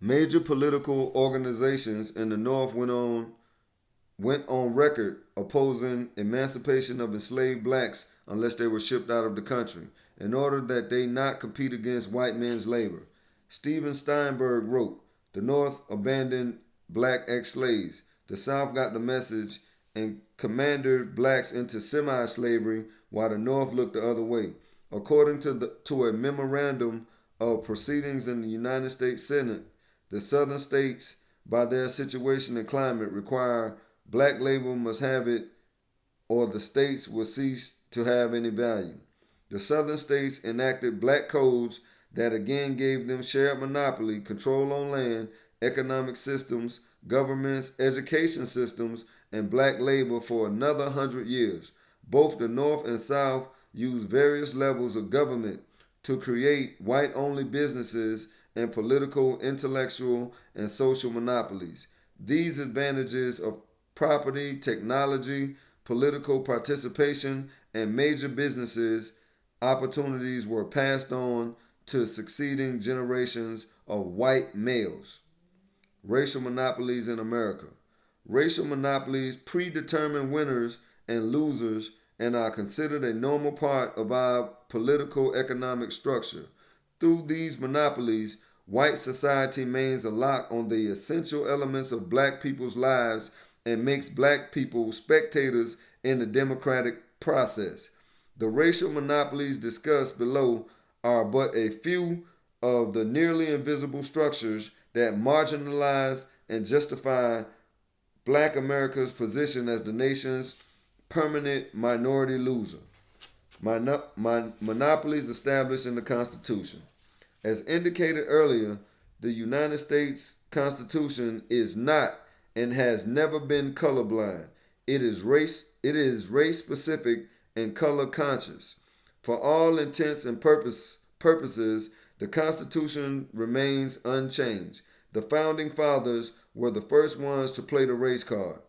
Major political organizations in the North went on record opposing emancipation of enslaved blacks unless they were shipped out of the country, in order that they not compete against white men's labor. Stephen Steinberg wrote, "The North abandoned black ex-slaves. The South got the message and commanded blacks into semi-slavery while the North looked the other way." According to a memorandum of proceedings in the United States Senate, the Southern states, by their situation and climate, require black labor must have it, or the states will cease to have any value. The Southern states enacted black codes that again gave them shared monopoly, control on land, economic systems, governments, education systems, and black labor for another 100 years. Both the North and South used various levels of government to create white only businesses and political, intellectual, and social monopolies. These advantages of property, technology, political participation, and major businesses opportunities were passed on to succeeding generations of white males. Racial monopolies in America. Racial monopolies predetermine winners and losers and are considered a normal part of our political economic structure. Through these monopolies, white society maintains a lock on the essential elements of black people's lives and makes black people spectators in the democratic process. The racial monopolies discussed below are but a few of the nearly invisible structures that marginalize and justify black America's position as the nation's permanent minority loser. Monopolies established in the Constitution. As indicated earlier, the United States Constitution is not and has never been colorblind. It is race specific and color conscious. For all intents and purposes, the Constitution remains unchanged. The founding fathers were the first ones to play the race card.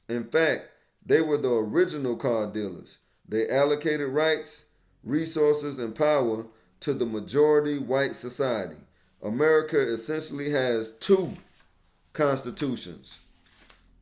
In fact, they were the original card dealers. They allocated rights, resources, and power to the majority white society. America essentially has two constitutions,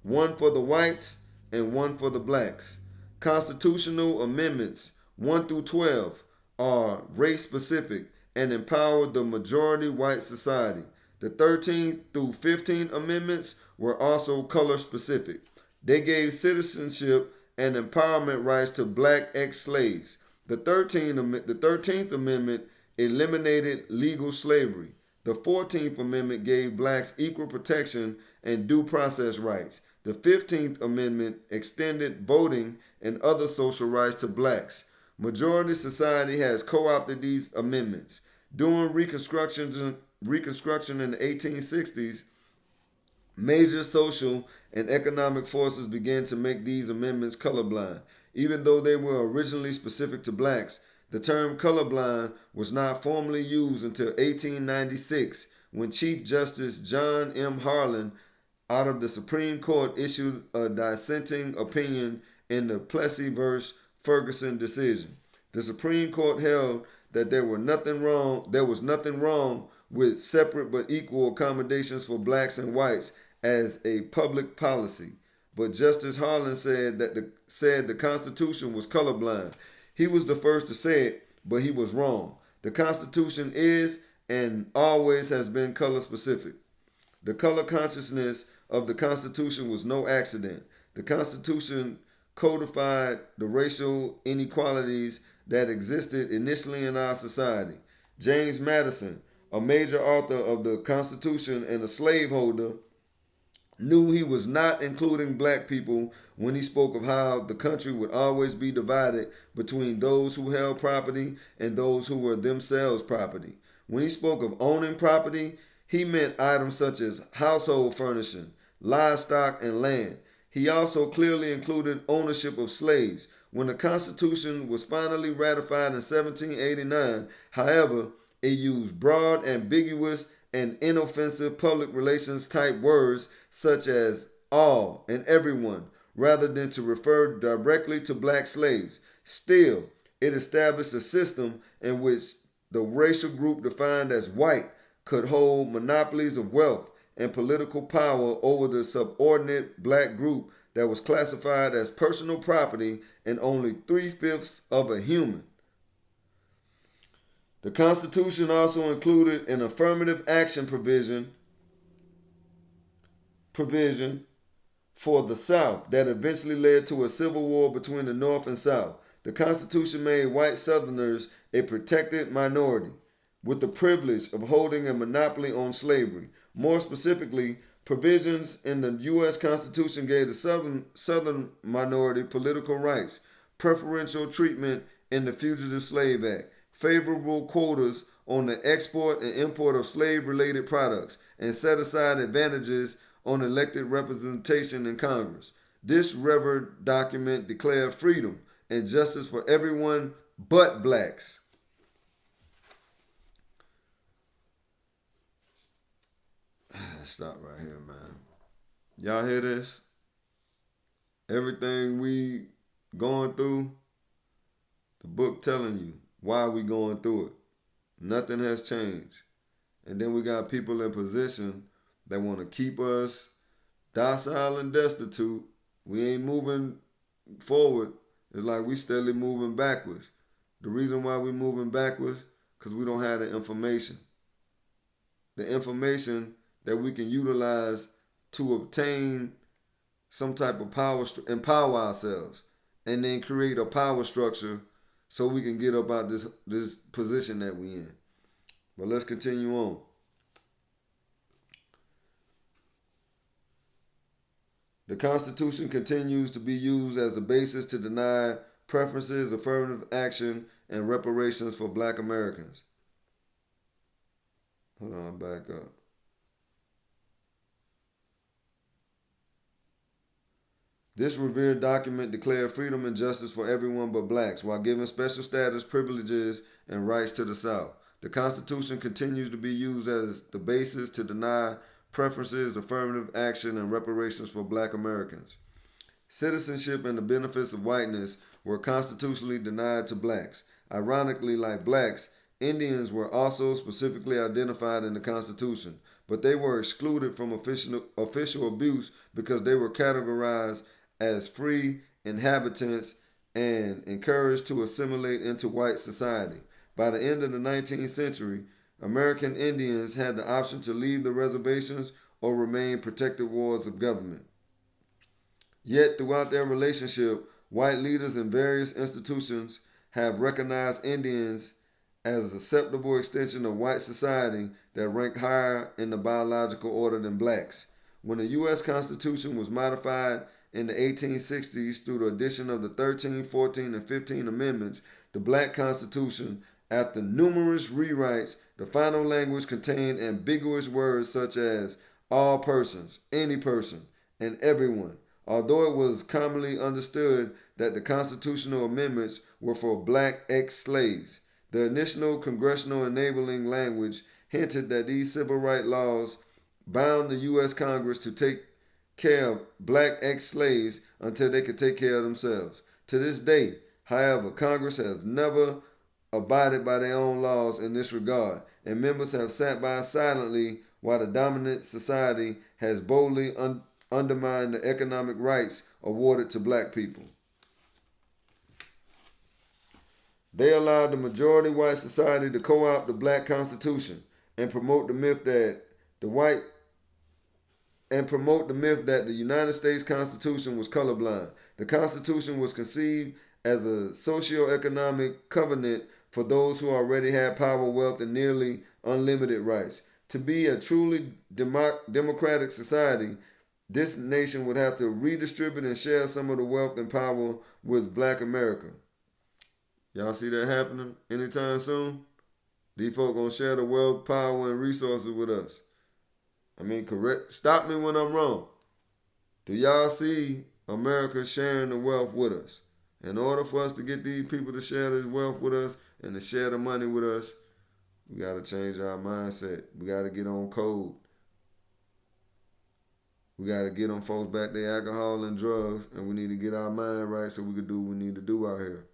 one for the whites and one for the blacks. Constitutional amendments 1 through 12 are race specific and empower the majority white society. The 13th through 15th amendments were also color specific. They gave citizenship and empowerment rights to black ex-slaves. The 13th Amendment eliminated legal slavery. The 14th Amendment gave blacks equal protection and due process rights. The 15th Amendment extended voting and other social rights to blacks. Majority society has co-opted these amendments. During Reconstruction in the 1860s, major social and economic forces began to make these amendments colorblind. Even though they were originally specific to blacks, the term colorblind was not formally used until 1896 when Chief Justice John M. Harlan out of the Supreme Court issued a dissenting opinion in the Plessy v. Ferguson decision. The Supreme Court held that there was nothing wrong with separate but equal accommodations for blacks and whites as a public policy. But Justice Harlan said the Constitution was colorblind. He was the first to say it, but he was wrong. The Constitution is and always has been color specific. The color consciousness of the Constitution was no accident. The Constitution codified the racial inequalities that existed initially in our society. James Madison, a major author of the Constitution and a slaveholder, knew he was not including black people when he spoke of how the country would always be divided between those who held property and those who were themselves property. When he spoke of owning property, he meant items such as household furnishing, livestock, and land. He also clearly included ownership of slaves. When the Constitution was finally ratified in 1789, however, it used broad, ambiguous, and inoffensive public relations type words such as all and everyone, rather than to refer directly to black slaves. Still, it established a system in which the racial group defined as white could hold monopolies of wealth and political power over the subordinate black group that was classified as personal property and only 3/5 of a human. The Constitution also included an affirmative action provision for the South that eventually led to a civil war between the North and South. The Constitution made white Southerners a protected minority with the privilege of holding a monopoly on slavery. More specifically, provisions in the U.S. Constitution gave the Southern minority political rights, preferential treatment in the Fugitive Slave Act, favorable quotas on the export and import of slave-related products, and set aside advantages on elected representation in Congress. This revered document declared freedom and justice for everyone but blacks. Stop right here, man. Y'all hear this? Everything we going through, the book telling you why we going through it. Nothing has changed. And then we got people in position that want to keep us docile and destitute. We ain't moving forward. It's like we steadily moving backwards. The reason why we moving backwards, because we don't have the information. The information that we can utilize to obtain some type of power, empower ourselves, and then create a power structure so we can get up out this position that we in. But let's continue on. The Constitution continues to be used as the basis to deny preferences, affirmative action, and reparations for black Americans. Hold on, back up. This revered document declared freedom and justice for everyone but blacks while giving special status, privileges, and rights to the South. The Constitution continues to be used as the basis to deny preferences, affirmative action, and reparations for black Americans. Citizenship and the benefits of whiteness were constitutionally denied to blacks. Ironically, like blacks, Indians were also specifically identified in the Constitution, but they were excluded from official abuse because they were categorized as free inhabitants and encouraged to assimilate into white society. By the end of the 19th century, American Indians had the option to leave the reservations or remain protected wards of government. Yet, throughout their relationship, white leaders in various institutions have recognized Indians as a acceptable extension of white society that ranked higher in the biological order than blacks. When the U.S. Constitution was modified in the 1860s through the addition of the 13th, 14th, and 15th Amendments, the Black Constitution, after numerous rewrites, the final language contained ambiguous words such as all persons, any person, and everyone. Although it was commonly understood that the constitutional amendments were for black ex-slaves, the initial congressional enabling language hinted that these civil rights laws bound the U.S. Congress to take care of black ex-slaves until they could take care of themselves. To this day, however, Congress has never abided by their own laws in this regard, and members have sat by silently while the dominant society has boldly undermined the economic rights awarded to black people. They allowed the majority white society to co-opt the black constitution and promote the myth that the United States Constitution was colorblind. The Constitution was conceived as a socio-economic covenant for those who already had power, wealth, and nearly unlimited rights. To be a truly democratic society, this nation would have to redistribute and share some of the wealth and power with black America. Y'all see that happening anytime soon? These folk gonna share the wealth, power, and resources with us. I mean, correct. Stop me when I'm wrong. Do y'all see America sharing the wealth with us? In order for us to get these people to share this wealth with us and to share the money with us, we got to change our mindset. We got to get on code. We got to get on folks back their alcohol and drugs, and we need to get our mind right so we can do what we need to do out here.